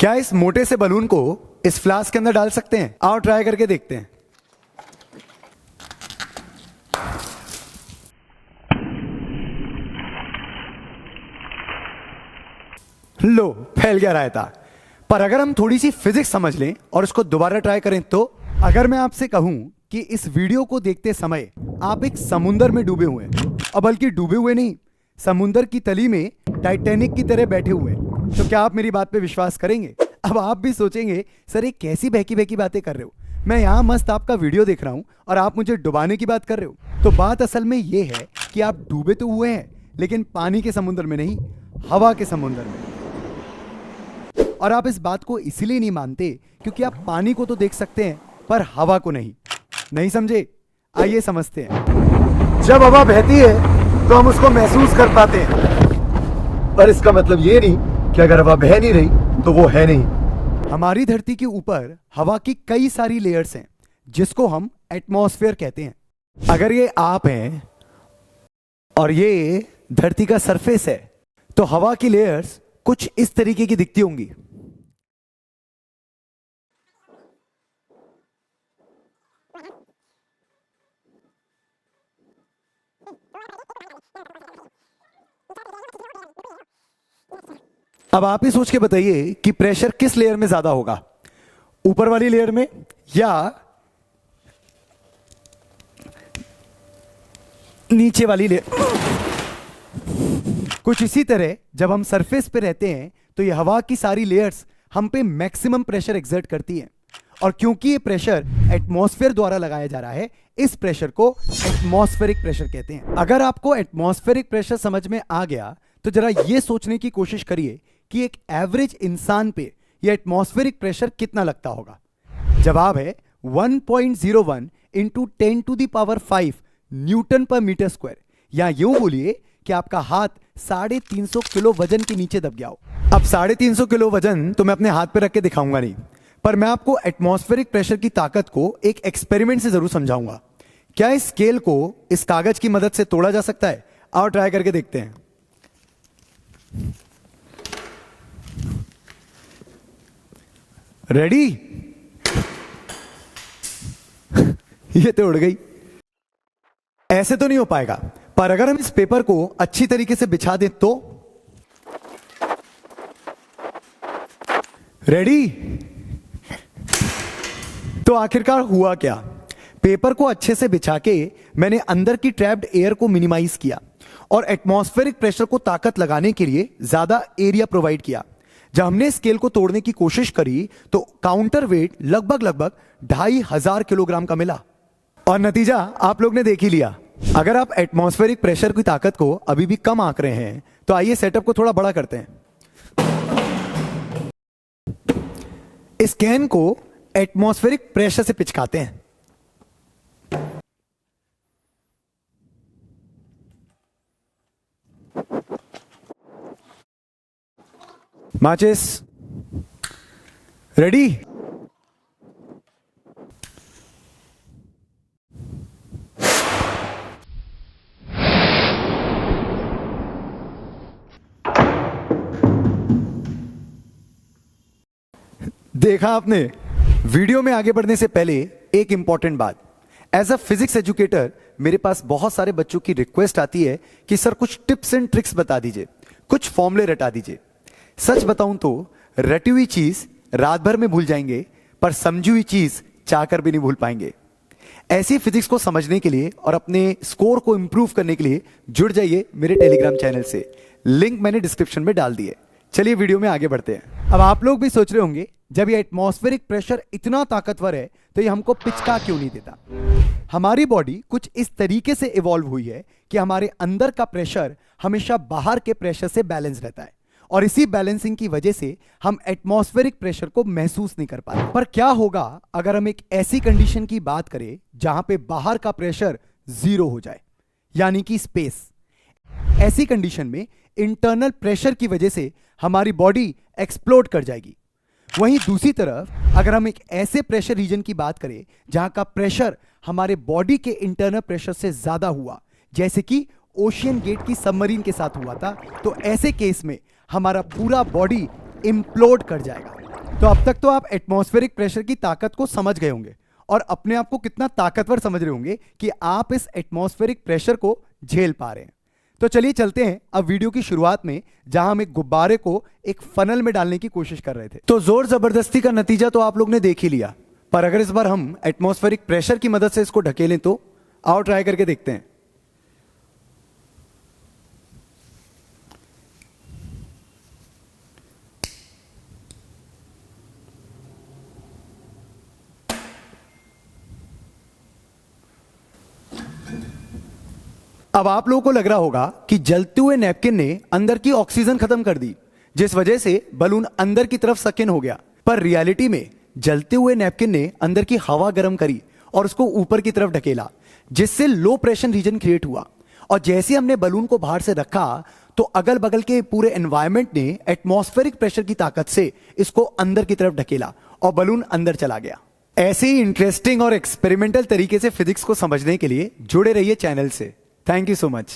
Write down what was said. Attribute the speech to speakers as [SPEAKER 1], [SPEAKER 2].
[SPEAKER 1] क्या इस मोटे से बलून को इस फ्लास्क के अंदर डाल सकते हैं? आओ ट्राई करके देखते हैं। लो, फैल गया रायता। पर अगर हम थोड़ी सी फिजिक्स समझ लें और उसको दोबारा ट्राई करें तो अगर मैं आपसे कहूं कि इस वीडियो को देखते समय आप एक समुंदर में डूबे हुए हैं, और बल्कि डूबे हुए नहीं, समुंदर की तली में टाइटैनिक की तरह बैठे हुए हैं, तो क्या आप मेरी बात पे विश्वास करेंगे? अब आप भी सोचेंगे, सर ये कैसी बहकी बहकी बातें कर रहे हो, मैं यहाँ मस्त आपका वीडियो देख रहा हूँ और आप मुझे डुबाने की बात कर रहे हो। तो बात असल में ये है कि आप डूबे तो हुए हैं, लेकिन पानी के समुद्र में नहीं, हवा के समुद्र में। और आप इस बात को इसीलिए नहीं मानते क्योंकि आप पानी को तो देख सकते हैं पर हवा को नहीं समझे? आइए समझते हैं। जब हवा बहती है तो हम उसको महसूस कर पाते हैं, पर इसका मतलब ये नहीं कि अगर हवा बह नहीं रही तो वो है नहीं। हमारी धरती के ऊपर हवा की कई सारी लेयर्स हैं जिसको हम एटमॉस्फेयर कहते हैं। अगर ये आप हैं और ये धरती का सरफेस है तो हवा की लेयर्स कुछ इस तरीके की दिखती होंगी। अब आप ही सोच के बताइए कि प्रेशर किस लेयर में ज्यादा होगा, ऊपर वाली लेयर में या नीचे वाली लेयर? कुछ इसी तरह जब हम सरफेस पे रहते हैं तो ये हवा की सारी लेयर्स हम पे मैक्सिमम प्रेशर एक्सर्ट करती हैं, और क्योंकि ये प्रेशर एटमॉस्फेयर द्वारा लगाया जा रहा है, इस प्रेशर को एटमॉस्फेरिक प्रेशर कहते हैं। अगर आपको एटमॉस्फेरिक प्रेशर समझ में आ गया तो जरा ये सोचने की कोशिश करिए कि एक एवरेज इंसान पे ये एटमॉस्फेरिक प्रेशर कितना लगता होगा। जवाब है 1.01 इंटू 10⁵ न्यूटन पर मीटर स्क्वायर, या यूं बोलिए कि आपका हाथ 350 किलो वजन के नीचे दब गया हो। अब 350 किलो वजन तो मैं अपने हाथ पे रख के दिखाऊंगा नहीं, पर मैं आपको एटमॉस्फेरिक प्रेशर की ताकत को एक एक्सपेरिमेंट से जरूर समझाऊंगा। क्या इस स्केल को इस कागज की मदद से तोड़ा जा सकता है? आओ ट्राई करके देखते हैं। रेडी? ये तो उड़ गई। ऐसे तो नहीं हो पाएगा, पर अगर हम इस पेपर को अच्छी तरीके से बिछा दें तो? रेडी? तो आखिरकार हुआ क्या? पेपर को अच्छे से बिछा के मैंने अंदर की ट्रैप्ड एयर को मिनिमाइज किया और एटमॉस्फेरिक प्रेशर को ताकत लगाने के लिए ज्यादा एरिया प्रोवाइड किया। जब हमने स्केल को तोड़ने की कोशिश करी तो काउंटर वेट लगभग 2500 किलोग्राम का मिला, और नतीजा आप लोग ने देख ही लिया। अगर आप एटमॉस्फेरिक प्रेशर की ताकत को अभी भी कम आंक रहे हैं तो आइए सेटअप को थोड़ा बड़ा करते हैं। इस कैन को एटमॉस्फेरिक प्रेशर से पिचकाते हैं। माचिस रेडी? देखा आपने? वीडियो में आगे बढ़ने से पहले एक इंपॉर्टेंट बात, एज अ फिजिक्स एजुकेटर मेरे पास बहुत सारे बच्चों की रिक्वेस्ट आती है कि सर कुछ टिप्स एंड ट्रिक्स बता दीजिए, कुछ फॉर्मूले रटा दीजिए। सच बताऊं तो रटी हुई चीज रात भर में भूल जाएंगे, पर समझी हुई चीज चाहकर भी नहीं भूल पाएंगे। ऐसी फिजिक्स को समझने के लिए और अपने स्कोर को इंप्रूव करने के लिए जुड़ जाइए मेरे टेलीग्राम चैनल से, लिंक मैंने डिस्क्रिप्शन में डाल दिए। चलिए वीडियो में आगे बढ़ते हैं। अब आप लोग भी सोच रहे होंगे, जब ये एटमॉस्फेरिक प्रेशर इतना ताकतवर है तो ये हमको पिचका क्यों नहीं देता? हमारी बॉडी कुछ इस तरीके से इवॉल्व हुई है कि हमारे अंदर का प्रेशर हमेशा बाहर के प्रेशर से बैलेंस रहता है, और इसी बैलेंसिंग की वजह से हम एटमॉस्फेरिक प्रेशर को महसूस नहीं कर पाते। पर क्या होगा अगर हम एक ऐसी कंडीशन की बात करें जहां पे बाहर का प्रेशर 0 हो जाए, यानी कि स्पेस? ऐसी कंडीशन में इंटरनल प्रेशर की वजह से हमारी बॉडी एक्सप्लोड कर जाएगी। वहीं दूसरी तरफ अगर हम एक ऐसे प्रेशर रीजन की बात करें जहां का प्रेशर हमारे बॉडी के इंटरनल प्रेशर से ज्यादा हुआ, जैसे कि ओशियन गेट की सबमरीन के साथ हुआ था, तो ऐसे केस में हमारा पूरा बॉडी इम्प्लोड कर जाएगा। तो अब तक तो आप एटमॉस्फेरिक प्रेशर की ताकत को समझ गए होंगे और अपने आप को कितना ताकतवर समझ रहे होंगे कि आप इस एटमॉस्फेरिक प्रेशर को झेल पा रहे हैं। तो चलिए चलते हैं अब वीडियो की शुरुआत में, जहां हम एक गुब्बारे को एक फनल में डालने की कोशिश कर रहे थे। तो जोर जबरदस्ती का नतीजा तो आप लोग ने देख ही लिया, पर अगर इस बार हम एटमॉस्फेरिक प्रेशर की मदद से इसको ढकेलें तो आओ ट्राई करके देखते हैं। अब आप लोगों को लग रहा होगा कि जलते हुए नैपकिन ने अंदर की ऑक्सीजन खत्म कर दी, जिस वजह से बलून अंदर की तरफ सकिन हो गया। पर रियलिटी में जलते हुए नैपकिन ने अंदर की हवा गर्म करी और उसको ऊपर की तरफ ढकेला, जिससे लो प्रेशर रीजन क्रिएट हुआ। और जैसे हमने बलून को बाहर से रखा तो अगल बगल के पूरे एनवायरमेंट ने एटमॉस्फेरिक प्रेशर की ताकत से इसको अंदर की तरफ ढकेला और बलून अंदर चला गया। ऐसे ही इंटरेस्टिंग और एक्सपेरिमेंटल तरीके से फिजिक्स को समझने के लिए जुड़े रहिए चैनल से। Thank you so much.